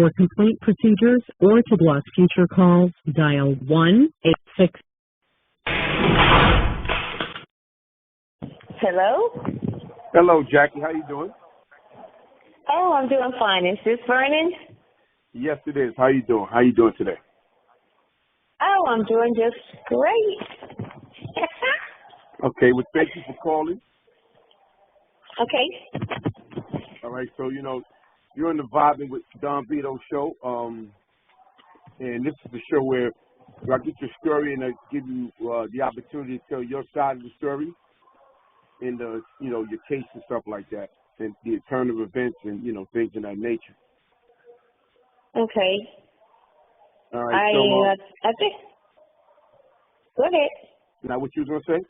or complaint procedures or to block future calls, dial 1-866. Hello? Hello, Jackie. How you doing? Oh, I'm doing fine. Is this Vernon? Yes, it is. How you doing? How you doing today? Oh, I'm doing just great. Okay, well, thank you for calling. Okay. All right, so, you're in the Vibing with Don Vito show, and this is the show where I get your story and I give you the opportunity to tell your side of the story and, your case and stuff like that, and the turn of events and, things of that nature. Okay. All right, I think. Go ahead. Now, what you was gonna say?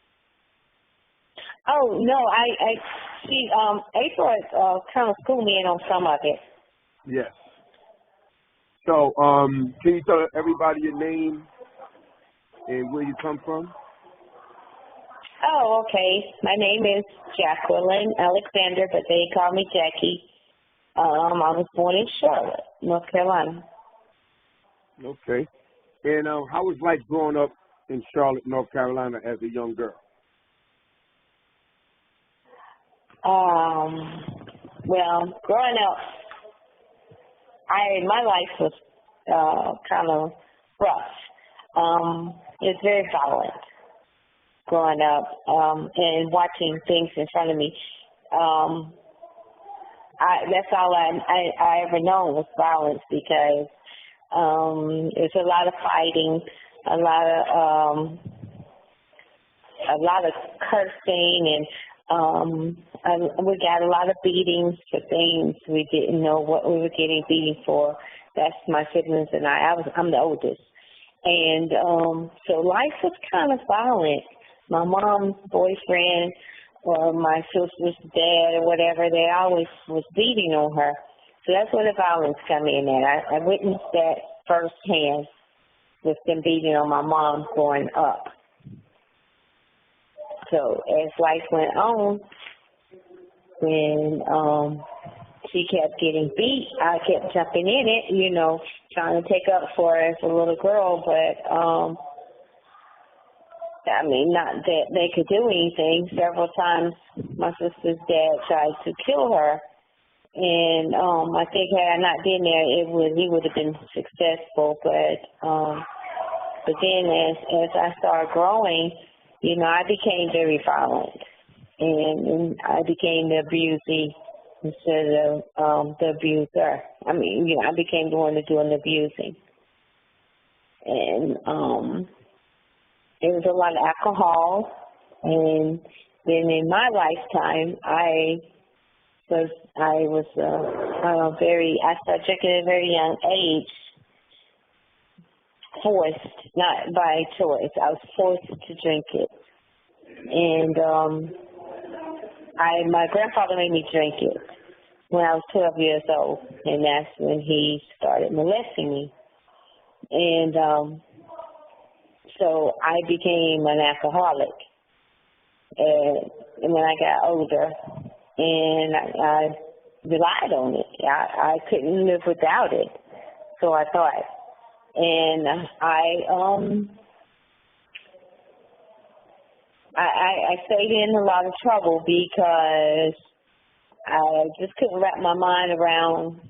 Oh no, April kind of schooled me in on some of it. Yes. So, can you tell everybody your name and where you come from? Oh, okay. My name is Jacqueline Alexander, but they call me Jackie. I was born in Charlotte, North Carolina. Okay. And how was life growing up in Charlotte, North Carolina as a young girl? Well, growing up, my life was kind of rough. It's very violent growing up and watching things in front of me. That's all I ever known was violence because it's a lot of fighting, a lot of cursing, and we got a lot of beatings for things we didn't know what we were getting beaten for. That's my siblings and I'm the oldest. And so life was kind of violent. My mom's boyfriend or my sister's dad or whatever, they always was beating on her. So that's where the violence come in at. I witnessed that firsthand with them beating on my mom growing up. So as life went on, when she kept getting beat, I kept jumping in it, trying to take up for her as a little girl, but not that they could do anything. Several times my sister's dad tried to kill her, and I think had I not been there, he would have been successful. But then as I started growing, I became very violent, and I became the abusee instead of the abuser. I became the one doing the abusing, and there was a lot of alcohol, and then in my lifetime, I started drinking at a very young age, forced, not by choice. I was forced to drink it, and my grandfather made me drink it when I was 12 years old, and that's when he started molesting me, and so I became an alcoholic, and when I got older, and I relied on it. I couldn't live without it, so I thought. And I stayed in a lot of trouble because I just couldn't wrap my mind around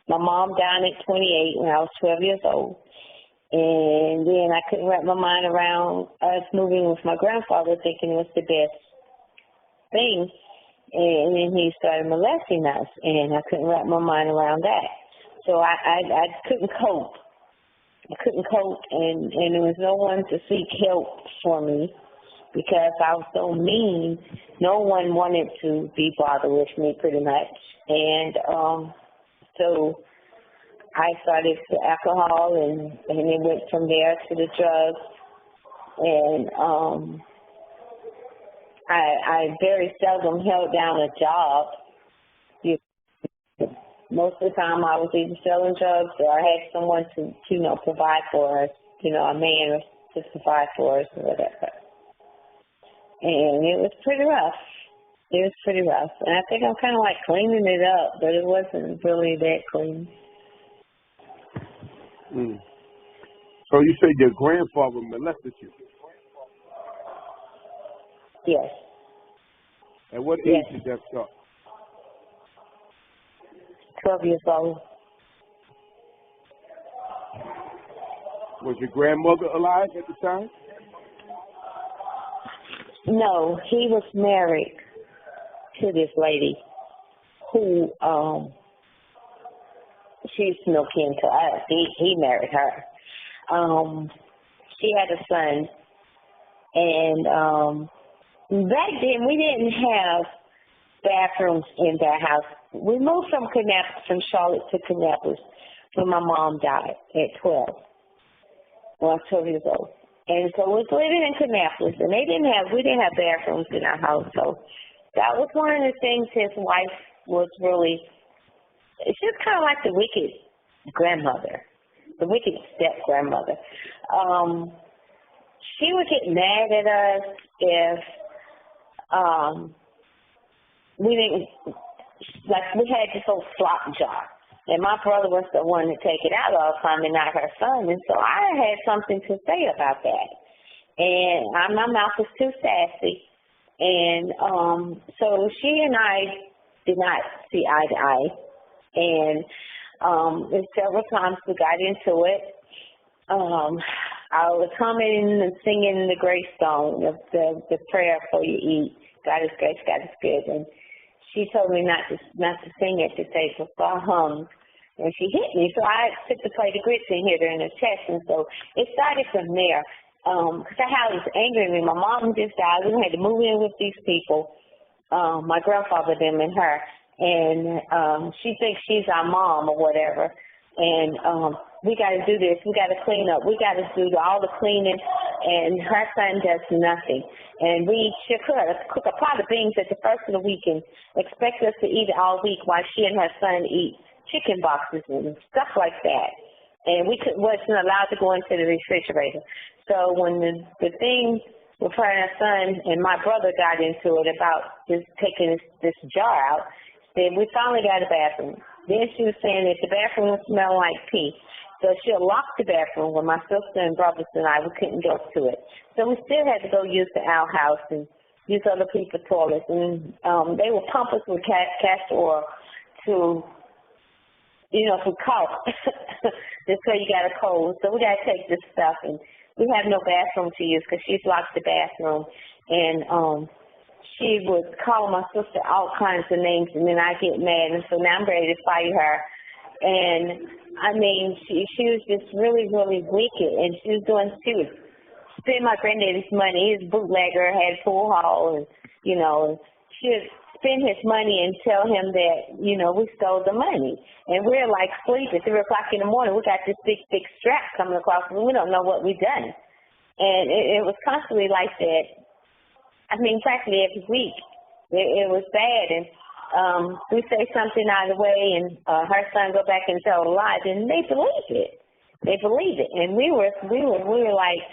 my mom dying at 28 when I was 12 years old. And then I couldn't wrap my mind around us moving with my grandfather, thinking it was the best thing. And then he started molesting us, and I couldn't wrap my mind around that. So I couldn't cope. I couldn't cope, and there was no one to seek help for me because I was so mean. No one wanted to be bothered with me, pretty much. And so I started to alcohol, and it went from there to the drugs. And I very seldom held down a job. Most of the time I was either selling drugs or I had someone to provide for us, a man to provide for us or whatever. And it was pretty rough. It was pretty rough. And I think I'm kind of like cleaning it up, but it wasn't really that clean. Mm. So you say your grandfather molested you? Yes. At what age did that start? 12 years old. Was your grandmother alive at the time? No, he was married to this lady who, she's no kin to us. He married her. She had a son, and back then we didn't have bathrooms in their house. We moved from Charlotte to Kannapolis when my mom died at 12. Well, I was 12 years old. And so we was living in Kannapolis, and we didn't have bathrooms in our house. So that was one of the things his wife was really, she's kind of like the wicked grandmother, the wicked step-grandmother. She would get mad at us if we didn't, like we had this old slop jar. And my brother was the one to take it out all the time and not her son. And so I had something to say about that. And my mouth was too sassy. And so she and I did not see eye to eye. And several times we got into it. I was humming and singing the gravestone of the prayer before you eat. God is great, God is good. And she told me not to sing at the table, so I hummed. And she hit me, so I took the plate of grits and hit her in the chest. And so it started from there. Because that house was angry at me. My mom just died. We had to move in with these people, my grandfather, them, and her. And she thinks she's our mom or whatever. And we got to do this. We got to clean up. We got to do all the cleaning. And her son does nothing. And we shook her to cook a pot of beans at the first of the week and expect us to eat it all week while she and her son eat chicken boxes and stuff like that. And we wasn't allowed to go into the refrigerator. So when the thing with her and her son and my brother got into it about just taking this jar out, then we finally got a bathroom. Then she was saying that the bathroom would smell like pee. So she'll lock the bathroom when my sister and brothers and I, we couldn't go to it. So we still had to go use the outhouse and use other people's toilets. And they would pump us with castor oil to, for cough, just so you got a cold. So we got to take this stuff, and we have no bathroom to use because she's locked the bathroom. And she would call my sister all kinds of names, and then I get mad, and so now I'm ready to fight her. And, I mean, she was just really, really wicked, and she would spend my granddaddy's money. His bootlegger had pool hall, and, she would spend his money and tell him that, we stole the money. And we're like sleeping. 3 o'clock in the morning, we got this big strap coming across, and we don't know what we've done. And it was constantly like that. I mean, practically every week. It was bad. And we say something out of the way, and her son go back and tell a lie, and they believe it. They believe it. And we were like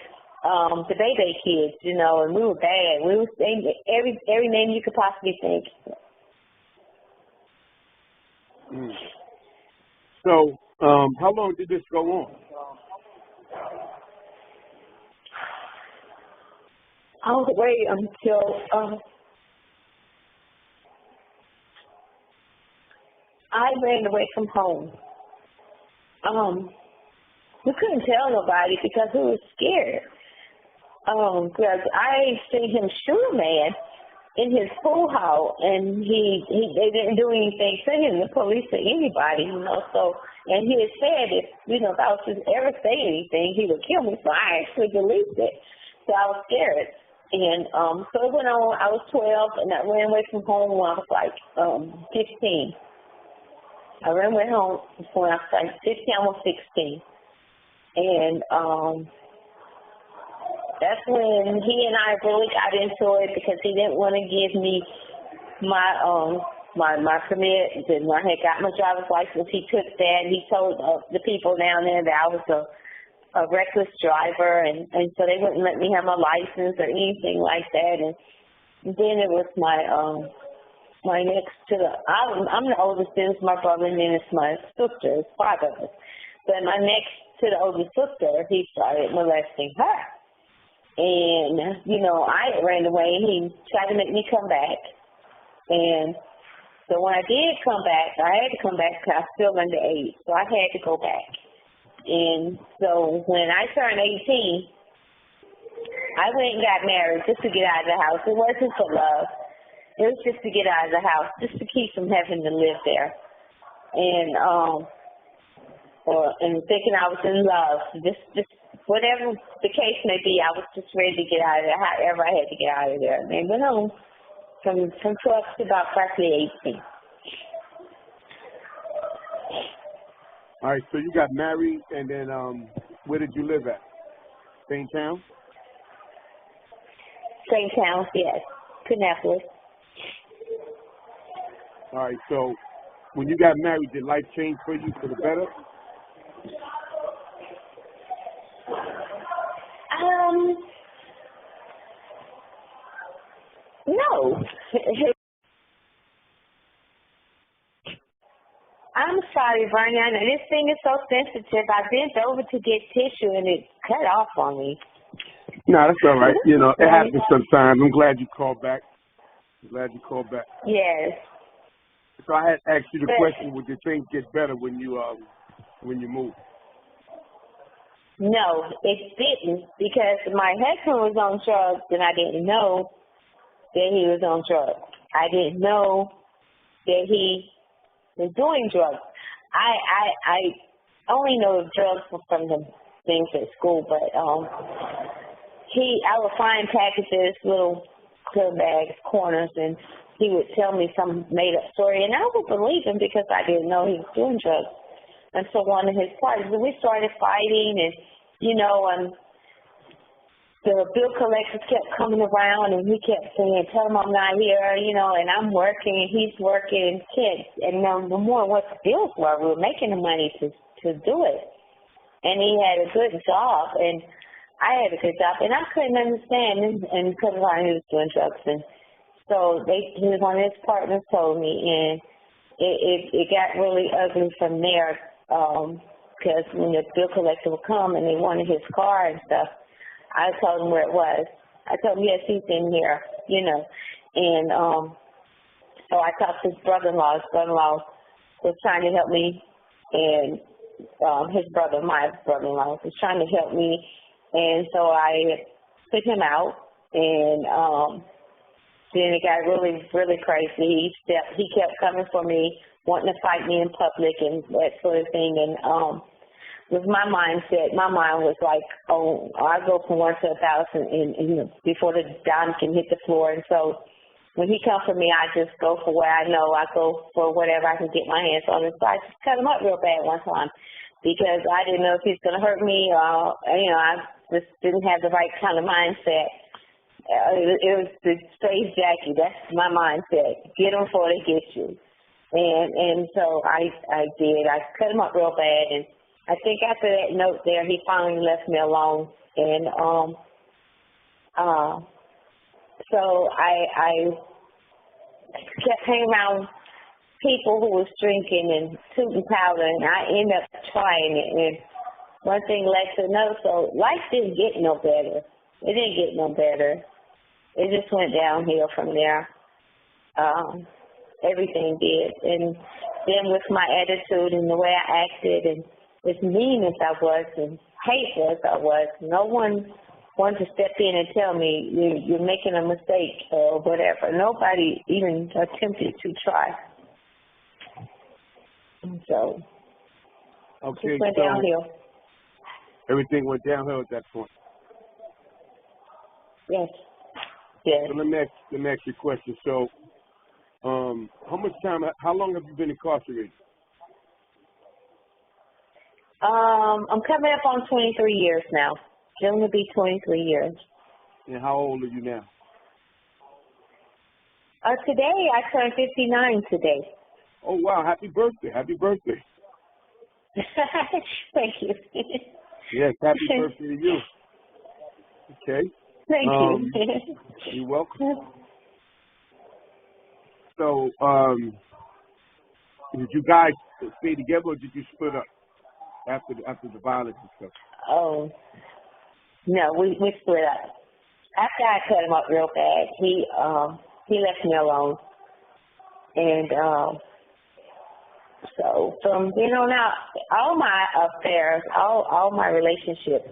the baby kids, and we were bad. We were saying every name you could possibly think. Mm. So, how long did this go on? All the way until I ran away from home. We couldn't tell nobody because we were scared. Because I seen him shoot a man in his pool hall, and they didn't do anything to him, the police or anybody, So, and he had said if I was to ever say anything, he would kill me. So I actually believed it. So I was scared. And so it went on. I was 12, and I ran away from home when I was like 15. I ran away home when I was like 15, almost 16. And that's when he and I really got into it because he didn't want to give me my permit. Then when I had got my driver's license, he took that and he told the people down there that I was a reckless driver, and so they wouldn't let me have my license or anything like that. And then it was my my next to the, I'm the oldest, then it's my brother, and then it's my sister. It's 5 of us. But my next to the oldest sister, he started molesting her. And, you know, I ran away, and he tried to make me come back. And so when I did come back, I had to come back because I was still underage. So I had to go back. And so when I turned 18, I went and got married just to get out of the house. It wasn't for love. It was just to get out of the house, just to keep from having to live there. And thinking I was in love. Just whatever the case may be, I was just ready to get out of there, however I had to get out of there. And then went home from 12 to about practically 18. All right, so you got married, and then where did you live at? Same town? Same town, yes. Kannapolis. All right, so when you got married, did life change for you for the better? No. I'm sorry, Bernie. I know this thing is so sensitive. I bent over to get tissue, and it cut off on me. No, that's all right. You know, it happens sometimes. I'm glad you called back. Yes. So I had asked you the question, would your things get better when you moved? No, it didn't, because my husband was on drugs, and I didn't know that he was on drugs. I didn't know that he was doing drugs. I only know drugs from the things at school, but I would find packages, little clear bags, corners, and he would tell me some made-up story, and I would believe him because I didn't know he was doing drugs until one of his parties. And we started fighting, and, you know, the bill collectors kept coming around, and he kept saying, tell him I'm not here, you know, and I'm working, and he's working, kids. And the more what the bills were, we were making the money to do it. And he had a good job, and I had a good job, and I couldn't understand, and couldn't learn he was doing drugs. And so one of his partners told me, and it got really ugly from there, because when the bill collector would come and they wanted his car and stuff, I told him where it was. I told him, yes, he's in here, you know. And so I talked to his brother-in-law. His brother-in-law was trying to help me, and my brother-in-law, was trying to help me. And so I put him out, and then it got really, really crazy. He kept coming for me, wanting to fight me in public and that sort of thing. And with my mindset, my mind was like, oh, I go from 1 to 1,000 and you know, before the dime can hit the floor. And so when he comes for me, I just go for what I know. I go for whatever I can get my hands on. And so I just cut him up real bad one time because I didn't know if he's going to hurt me. You know, I just didn't have the right kind of mindset. It was the straight Jackie. That's my mindset. Get them before they get you. And so I did. I cut him up real bad, and I think after that note there, he finally left me alone. And so I kept hanging around people who was drinking and tooting powder, and I ended up trying it. And one thing led to another. So life didn't get no better. It didn't get no better. It just went downhill from there. Everything did. And then with my attitude and the way I acted and as mean as I was and hateful as I was, no one wanted to step in and tell me you're making a mistake or whatever. Nobody even attempted to try. And so it just went downhill. Everything went downhill at that point. Yes. Yes. So let me ask you a question. So, how long have you been incarcerated? I'm coming up on 23 years now. June will be 23 years. And how old are you now? Today, I turned 59 today. Oh, wow. Happy birthday. Happy birthday. Thank you. Yes, happy birthday to you. Okay. Thank you. You're welcome. So, did you guys stay together, or did you split up after the violence and stuff? Oh, no, we split up. After I cut him up real bad, he left me alone. And so from then on out, all my affairs, all my relationships,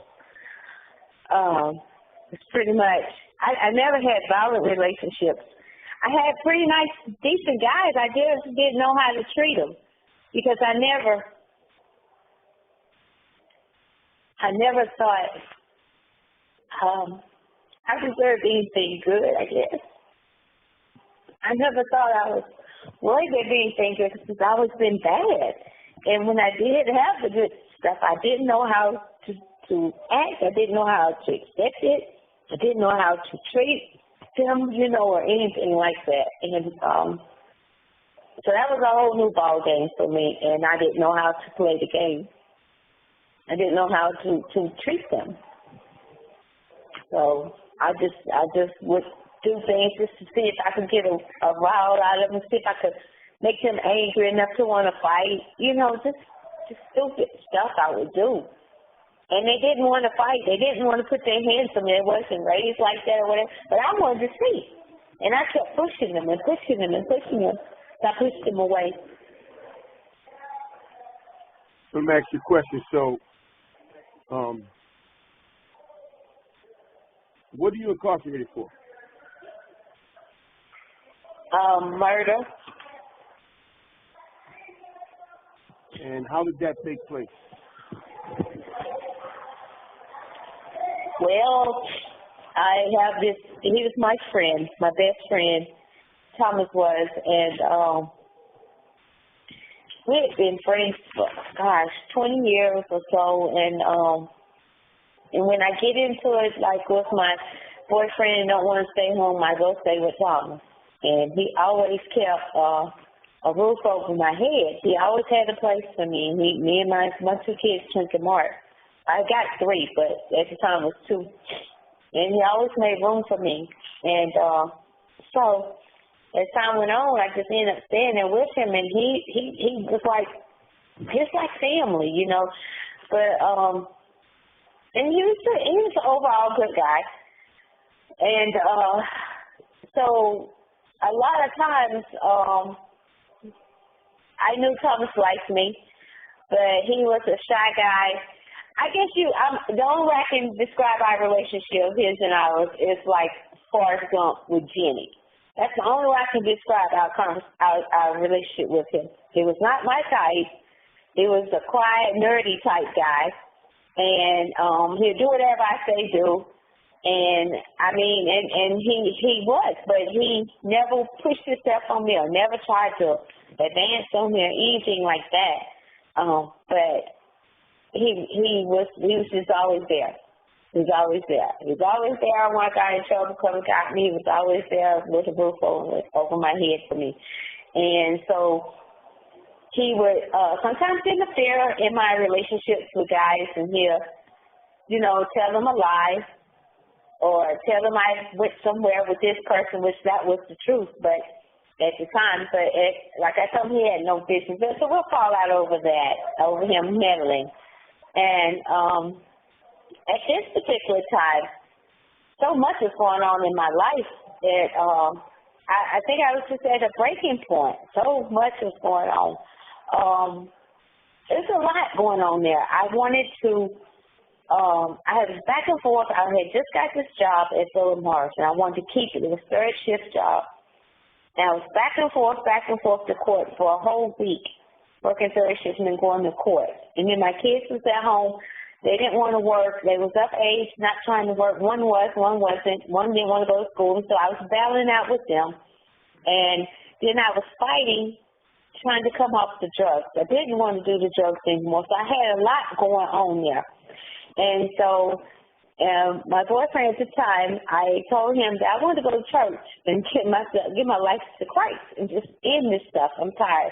it's pretty much, I never had violent relationships. I had pretty nice, decent guys. I just didn't know how to treat them because I never thought I deserved anything good, I guess. I never thought I was worthy of anything good because I've always been bad. And when I did have the good stuff, I didn't know how to act. I didn't know how to accept it. I didn't know how to treat them, or anything like that. And so that was a whole new ball game for me, and I didn't know how to play the game. I didn't know how to treat them. So I just would do things just to see if I could get a rile out of them, see if I could make them angry enough to want to fight. Just stupid stuff I would do. And they didn't want to fight. They didn't want to put their hands on me. They wasn't raised like that or whatever. But I wanted to see. And I kept pushing them and pushing them and pushing them. So I pushed them away. Let me ask you a question. So, what are you incarcerated for? Murder. And how did that take place? Well, I have this, he was my friend, my best friend, Thomas was, and we had been friends for, 20 years or so, and when I get into it, like with my boyfriend and don't want to stay home, I go stay with Thomas. And he always kept a roof over my head. He always had a place for me. Me and my two kids, Trent and Mark. I got 3, but at the time it was 2. And he always made room for me. And so as time went on, I just ended up staying there with him, and he was like, just like family, But and he was an overall good guy. And so a lot of times I knew Thomas liked me, but he was a shy guy. I guess the only way I can describe our relationship, his and ours, is like Forrest Gump with Jenny. That's the only way I can describe our relationship with him. He was not my type. He was a quiet, nerdy type guy, and he'll do whatever I say do. And I mean, and he was, but he never pushed himself on me or never tried to advance on me or anything like that. But he was just always there. He was always there. He was always there when I got in trouble, come and got me. He was always there with a roof over my head for me. And so he would sometimes interfere in my relationships with guys, and he'll, tell them a lie or tell them I went somewhere with this person, which that was the truth, but at the time, like I told him, he had no business. So we'll fall out over that, over him meddling. And at this particular time, so much is going on in my life that I think I was just at a breaking point. So much is going on. There's a lot going on there. I wanted to, I was back and forth. I had just got this job at Philip Morris, and I wanted to keep it. It was a third shift job. And I was back and forth to court for a whole week, working third shift and then going to court. And then my kids was at home. They didn't want to work. They was of age, not trying to work. One was, one wasn't. One didn't want to go to school. So I was battling out with them. And then I was fighting, trying to come off the drugs. I didn't want to do the drugs anymore. So I had a lot going on there. And so my boyfriend at the time, I told him that I wanted to go to church and give my life to Christ and just end this stuff. I'm tired.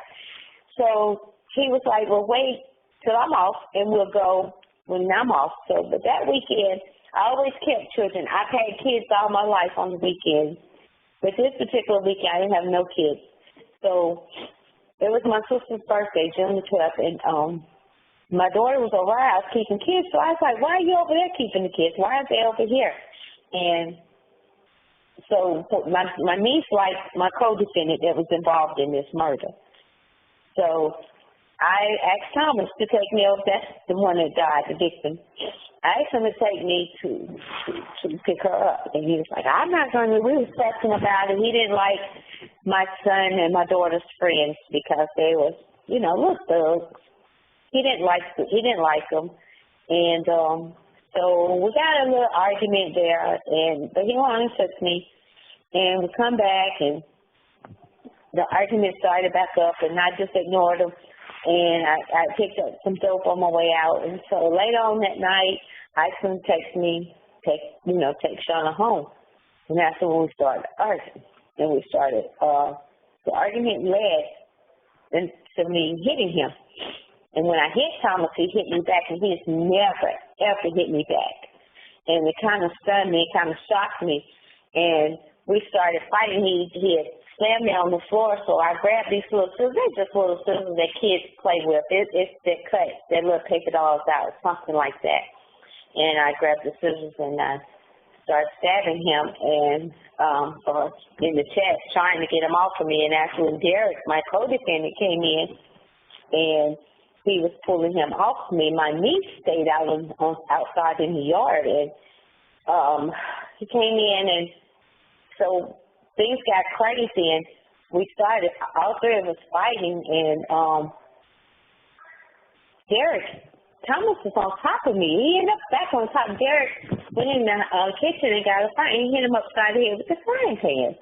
So he was like, well, wait till I'm off and we'll go when I'm off. So, but that weekend, I always kept children. I've had kids all my life on the weekends. But this particular weekend, I didn't have no kids. So it was my sister's birthday, June the 12th, and my daughter was over our house keeping kids. So I was like, why are you over there keeping the kids? Why aren't they over here? And so my niece liked my co-defendant that was involved in this murder. So I asked Thomas to take me over. That's the one that died, the victim. I asked him to take me to pick her up. And he was like, I'm not going to. We were fussing about it. He didn't like my son and my daughter's friends because they was, little thugs. He didn't like them. And so we got a little argument there. But he wanted to took me. And we come back, and the argument started back up, and I just ignored him. And I picked up some dope on my way out. And so later on that night, I asked him to take Shauna home. And that's when we started arguing. And we started, the argument led to me hitting him. And when I hit Thomas, he hit me back, and he's never, ever hit me back. And it kind of stunned me, it kind of shocked me. And we started fighting. He had slammed me on the floor, so I grabbed these little scissors. They're just little scissors that kids play with. It's that cut, that little paper dolls out, something like that. And I grabbed the scissors and I started stabbing him and in the chest, trying to get him off of me. And actually, Derek, my co-defendant, came in and he was pulling him off of me. My niece stayed outside in the yard, and he came in, and so things got crazy, and we started, all three of us fighting, and Thomas was on top of me. He ended up back on top. Derek went in the kitchen and got a fight, and he hit him upside the head with the frying pan.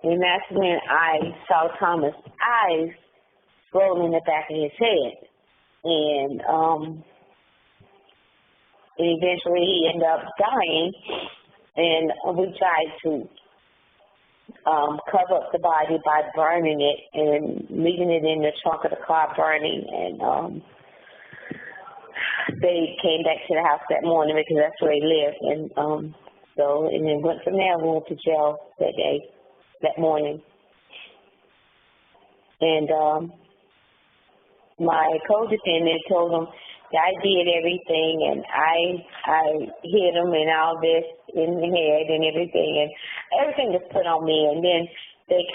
And that's when I saw Thomas' eyes roll in the back of his head. And eventually he ended up dying, and we tried to cover up the body by burning it and leaving it in the trunk of the car burning. And they came back to the house that morning because that's where they lived. And and then went from there. We went to jail that morning. And my co-defendant told him that I did everything, and I hit him and all this in the head and everything was put on me. And then they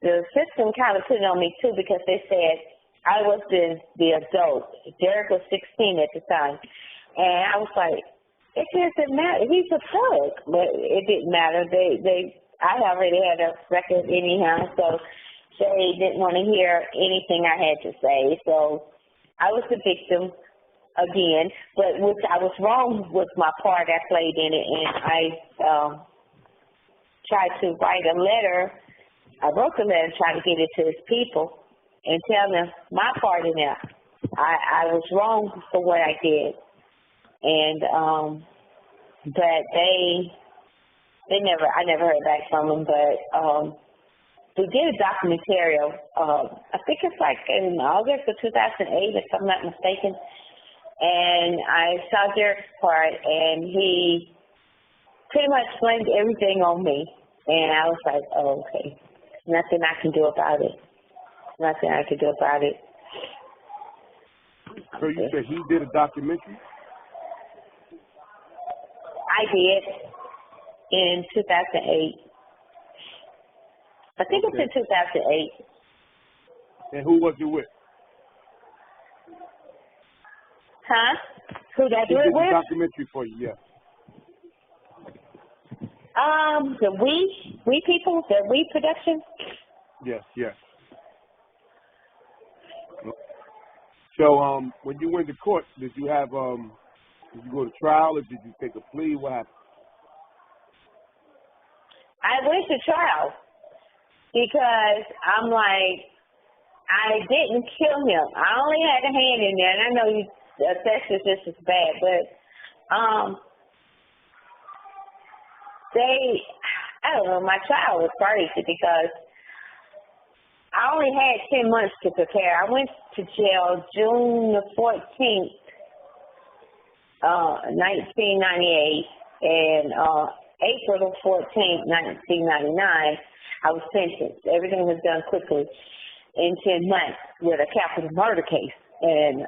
the system kind of put it on me too, because they said I was the adult. Derek was 16 at the time, and I was like, it doesn't matter. He's a thug, but it didn't matter. I already had a record anyhow, so they didn't want to hear anything I had to say. So I was the victim again, but I was wrong with my part I played in it, and I tried to write a letter. I wrote the letter, tried to get it to his people and tell them my part in it. I was wrong for what I did, and but I never heard back from them, but we did a documentary, I think it's like in August of 2008, if I'm not mistaken, and I saw Derek's part, and he pretty much blamed everything on me, and I was like, oh, okay, nothing I can do about it. Nothing I can do about it. So you said he did a documentary? I did, in 2008. I think it's in 2008. And who was it with? Huh? Who did I do it with? Who did the documentary for you, yeah. The We People, the We production? Yes. So, when you went to court, did you go to trial, or did you take a plea? What happened? I went to trial because I'm like, I didn't kill him. I only had a hand in there, and I know that's just as bad, but I don't know, my trial was crazy because I only had 10 months to prepare. I went to jail June the 14th, 1998, and April the 14th, 1999, I was sentenced. Everything was done quickly in 10 months with a capital murder case. And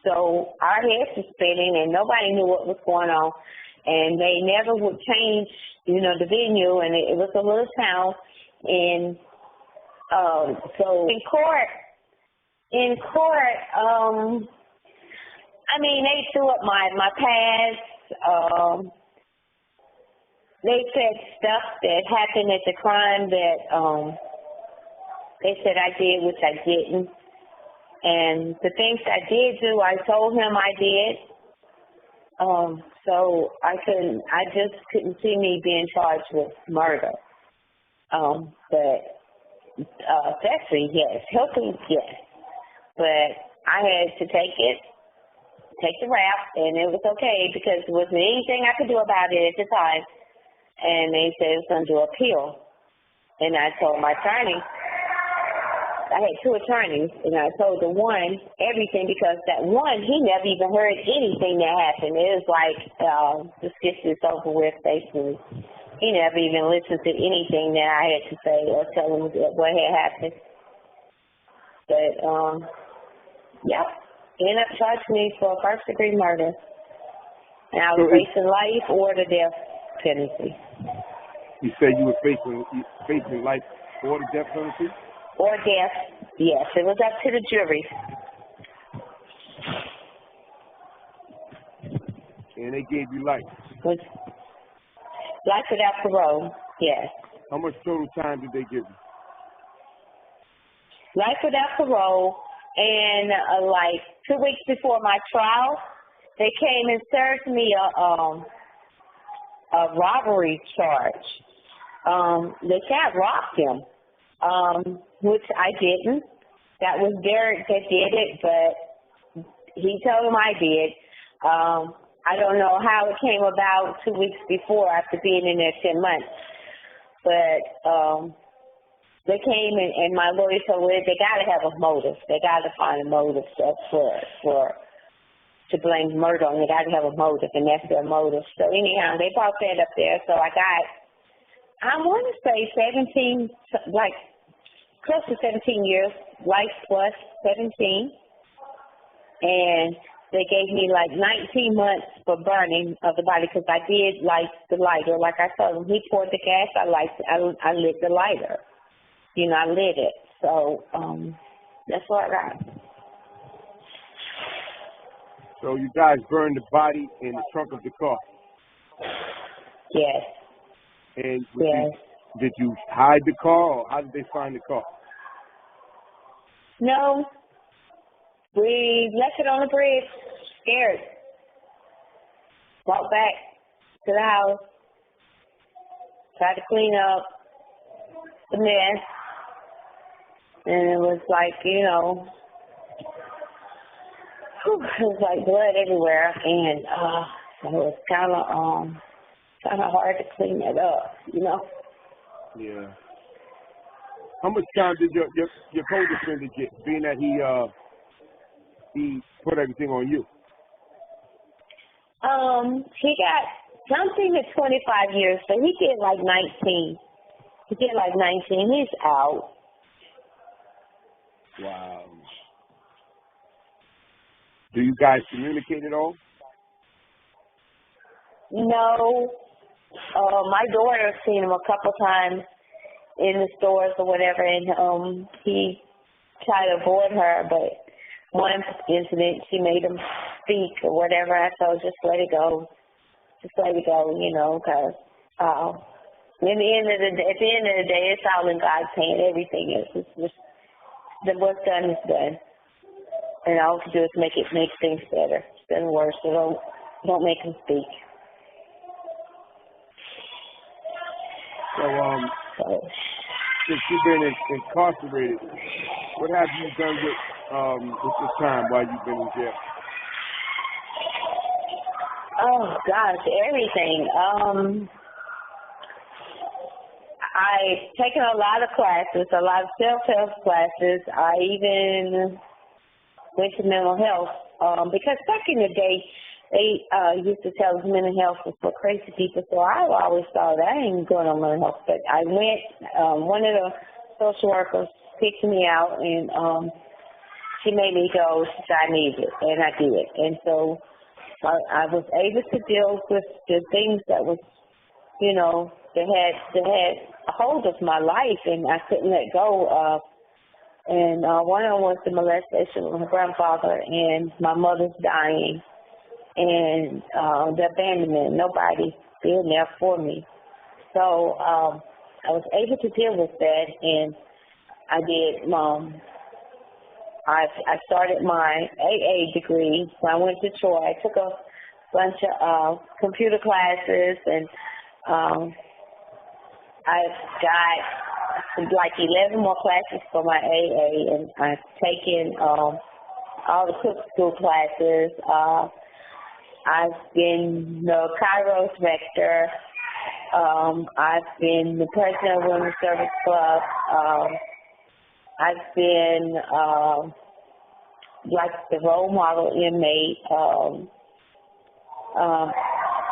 so our heads were spinning, and nobody knew what was going on. And they never would change, you know, the venue, and it was a little town. And so in court, I mean, they threw up my past. They said stuff that happened at the crime that they said I did, which I didn't. And the things I did do, I told him I did. So I just couldn't see me being charged with murder. But sexually, yes. Helping, yes. But I had to take the rap, and it was okay because there wasn't anything I could do about it at the time. And they said it was going to appeal. And I told my attorney, I had two attorneys, and I told the one everything because that one, he never even heard anything that happened. It was like, this gets this over with, basically. He never even listened to anything that I had to say or tell him what had happened. But, yeah, he ended up charging me for first-degree murder. And I was facing life or the death penalty. You said you were facing life or the death penalty? Or death, yes. It was up to the jury. And they gave you life? Life without parole, yes. How much total time did they give you? Life without parole, and like 2 weeks before my trial, they came and served me a robbery charge. They said I robbed him, which I didn't. That was Derek that did it, but he told him I did. I don't know how it came about 2 weeks before after being in there 10 months. But they came and my lawyer told me they got to have a motive. They got to find a motive to blame murder on. They got to have a motive, and that's their motive. So anyhow, they brought that up there. So I want to say 17, like close to 17 years, life plus 17. And they gave me like 19 months for burning of the body because I did light the lighter. Like I told him, he poured the gas, I lit the lighter. You know, I lit it. So that's what I got. So you guys burned the body in the trunk of the car? Yes. And yes. Did you hide the car, or how did they find the car? No. We left it on the bridge, scared. Walked back to the house, tried to clean up the mess, and it was like, you know, it was like blood everywhere, and so it was kind of hard to clean it up, you know. Yeah. How much time did your co-defendant get, being that he put everything on you? He got something to 25 years, so he did like 19. He did like 19. He's out. Wow. Do you guys communicate at all? No. My daughter's seen him a couple times in the stores or whatever, and he tried to avoid her, but one incident she made him speak or whatever. I told just let it go, you know, because at the end of the day, it's all in God's hand. Everything is. It's just what's done is done, and all we can do is make things better instead of worse. So don't make him speak. So since you've been incarcerated, what have you done with this time while you've been in jail? Oh gosh, everything. I've taken a lot of classes, a lot of self-help classes. I even went to mental health because back in the day, they used to tell us mental health was for crazy people. So I always thought I ain't going on mental health. But I went. One of the social workers picked me out, and she made me go. She said I need it, and I did. And so I was able to deal with the things that was, you know, that had a hold of my life, and I couldn't let go of. And one of them was the molestation of my grandfather, and my mother's dying, and the abandonment. Nobody being there for me. So I was able to deal with that, and I did. I started my AA degree when I went to Troy. I took a bunch of computer classes, and I've got like 11 more classes for my AA, and I've taken all the cook school classes. I've been the Kairos Rector. I've been the president of Women's Service Club. I've been like the role model inmate.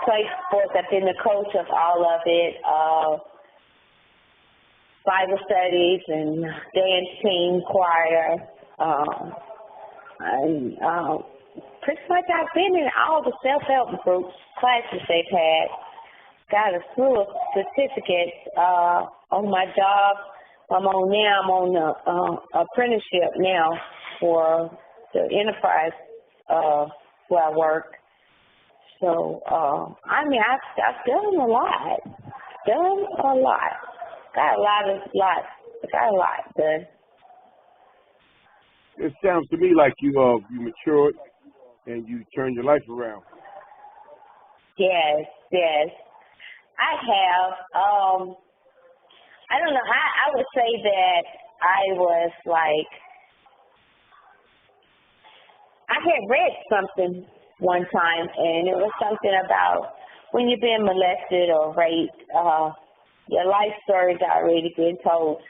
Play sports. I've been the coach of all of it. Bible studies and dance team, choir. And pretty much I've been in all the self-help groups, classes they've had. Got a slew of certificates on my job. I'm on the apprenticeship now for the enterprise where I work. So, I mean, I've done a lot. Got a lot done. It sounds to me like you matured and you turned your life around. Yes. I have. I don't know. I would say that I was like, I had read something one time, and it was something about when you're being molested or raped, your life story's already been told.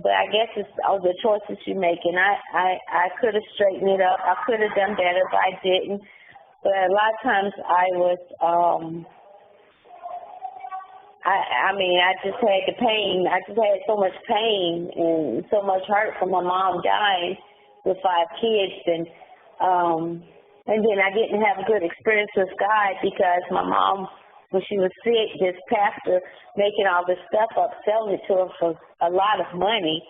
But I guess it's all the choices you make, and I could have straightened it up. I could have done better, but I didn't. But a lot of times I was, I just had the pain. I just had so much pain and so much hurt from my mom dying with 5 kids, and then I didn't have a good experience with God because my mom, when she was sick, this pastor making all this stuff up, selling it to her for a lot of money,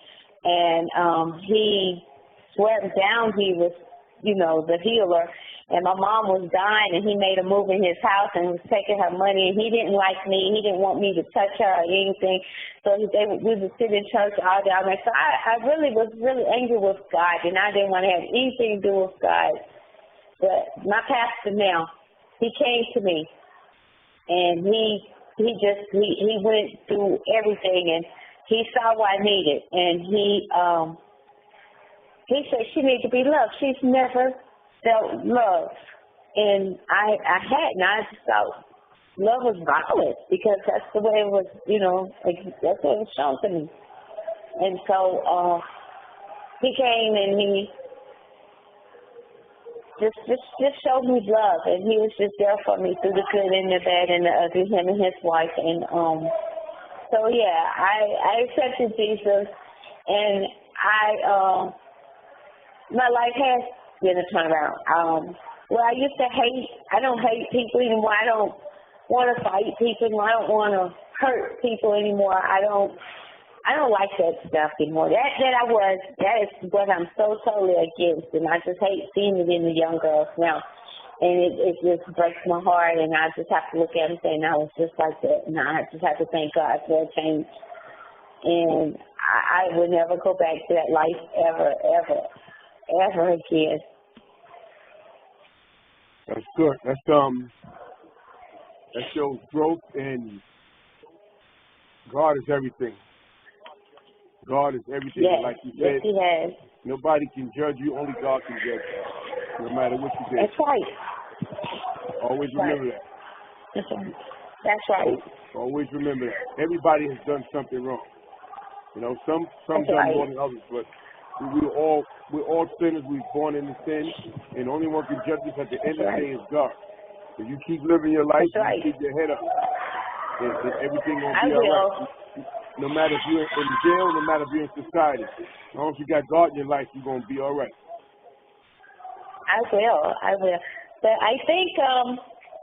and he swept down he was, you know, the healer, and my mom was dying, and he made her move in his house and was taking her money, and he didn't like me. He didn't want me to touch her or anything, so we would sit in church all day. So I really was really angry with God, and I didn't want to have anything to do with God. But my pastor now, he came to me, and he went through everything, and he saw what I needed, and he said she needs to be loved. She's never felt love, and I hadn't. I just thought love was violent because that's the way it was, you know, like that's what it was shown to me. And so he came and he just showed me love, and he was just there for me through the good and the bad and the ugly, him and his wife. And so yeah, I accepted Jesus, and my life has been a turnaround. Well, I used to hate. I don't hate people anymore. I don't want to fight people anymore. I don't want to hurt people anymore. I don't like that stuff anymore. That is what I'm so totally against, and I just hate seeing it in the young girls now. And it just breaks my heart, and I just have to look at them and say, no, I was just like that. And I just have to thank God for a change. And I would never go back to that life ever again. That's good. That shows growth, and God is everything. God is everything. Yes, like you said, yes, He has. Nobody can judge you. Only God can judge you, no matter what you did. That's right. Always remember that. That's right. That's right. Always remember that. Everybody has done something wrong. You know, some That's done right. more than others, but we're all sinners. We're born into sin, and the only one can judge us at the end of the day is God. If you keep living your life, That's right. you keep your head up, and everything gonna I be will. all right. No matter if you're in jail, no matter if you're in society, as long as you got God in your life, you're gonna be all right. I will. But I think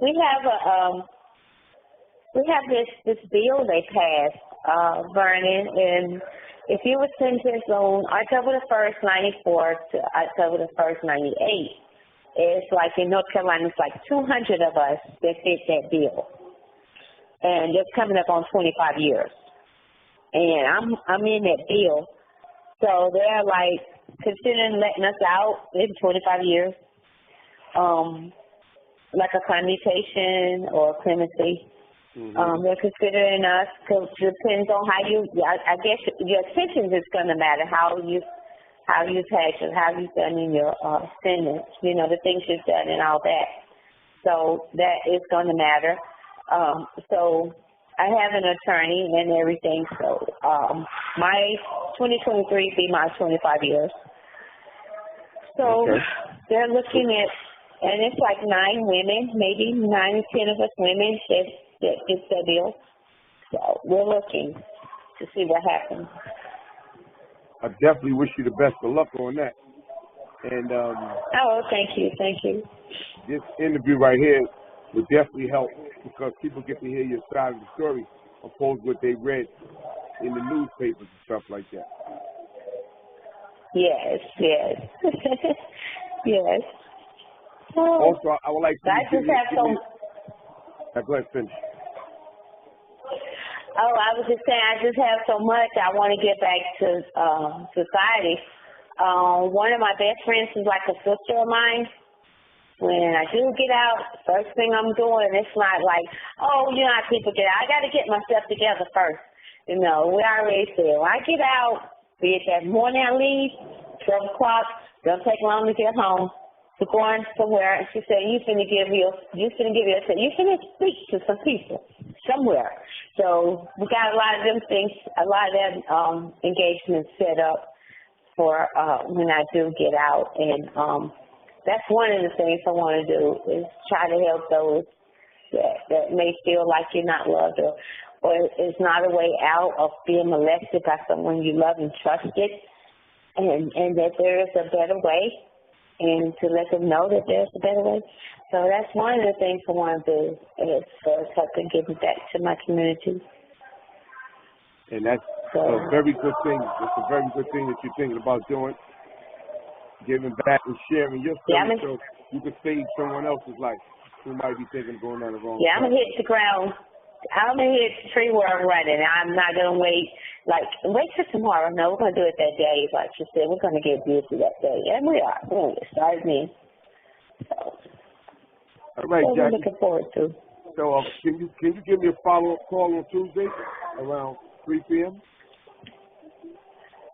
we have this bill they passed, Vernon, and if you were sentenced on October the 1st, 94 to October the 1st, 98, it's like in North Carolina, it's like 200 of us that fit that bill. And it's coming up on 25 years. And I'm in that bill. So they're like considering letting us out in 25 years, like a commutation or clemency. Mm-hmm. They're considering us, because it depends on how I guess your sentence is going to matter, how you've done in your sentence, the things you've done and all that. So that is going to matter. So I have an attorney and everything, so my 2023 be my 25 years. So Okay. They're looking at, and it's like 9 women, maybe 9 or 10 of us women that gets that bill. So we're looking to see what happens. I definitely wish you the best of luck on that. And oh, thank you. This interview right here would definitely help, because people get to hear your side of the story opposed to what they read in the newspapers and stuff like that. Yes. Yes. Also, I would like to go ahead, finish. Oh, I was just saying, I just have so much I want to get back to society. One of my best friends is like a sister of mine. When I do get out, first thing I'm doing, it's not like, oh, how people get out. I got to get myself together first. We already said, when I get out, be it that morning I leave, 12 o'clock, don't take long to get home. We're going somewhere, and she said, you finna speak to some people somewhere. So we got a lot of them things, a lot of that engagements set up for when I do get out. And that's one of the things I want to do, is try to help those that may feel like you're not loved, or is not a way out of being molested by someone you love and trusted, and that there is a better way, and to let them know that there's a better way. So that's one of the things I want to do, is helping give back to my community. And that's a very good thing. It's a very good thing that you're thinking about doing, giving back and sharing your story, so you can save someone else's life who might be thinking of going down the wrong path. I'm going to hit the ground. I'm going to hit the tree where I'm running. I'm not going to wait till tomorrow. No, we're going to do it that day. Like you said, we're going to get busy that day. And we are. We're going to get started in. So, all right, Jackie. We're looking forward to. So can you give me a follow-up call on Tuesday around 3 p.m.?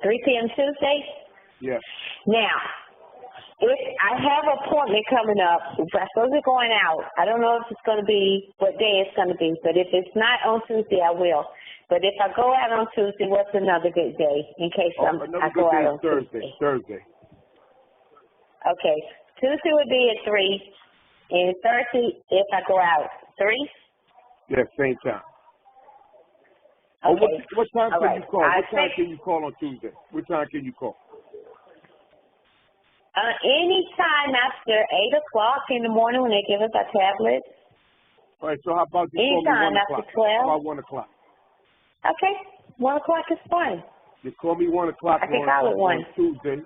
3 p.m. Tuesday? Yes. Now, if I have an appointment coming up, if I'm supposed to be going out, I don't know if it's going to be what day it's going to be, but if it's not on Tuesday, I will. But if I go out on Tuesday, what's another good day in case I go out on Tuesday? Thursday. Okay. Tuesday would be at 3, and Thursday, if I go out, 3? Yes, same time. Okay. What time can you call? What time can you call on Tuesday? What time can you call? Any time after 8 o'clock in the morning when they give us our tablets. All right, so how about you call me 1 o'clock? After 12? About 1 o'clock. Okay, 1 o'clock is fine. You call me 1 o'clock on Tuesday,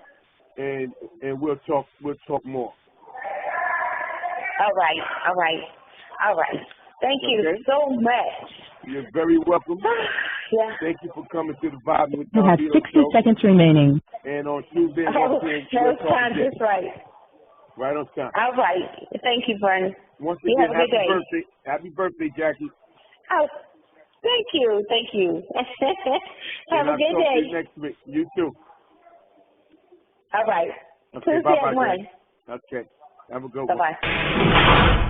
and we'll talk more. All right. Thank you so much. You're very welcome. Yeah. Thank you for coming to the Vibing with You have 60 seconds remaining. And on Tuesday, no time, just right. Right on time. All right. Thank you, Vernon. Once again, have a good day. Birthday. Happy birthday, Jackie. Oh, thank you. Have a good day. To you next week. You too. All right. Okay, Tuesday bye-bye. at 1. Okay. Have a good one. Bye-bye.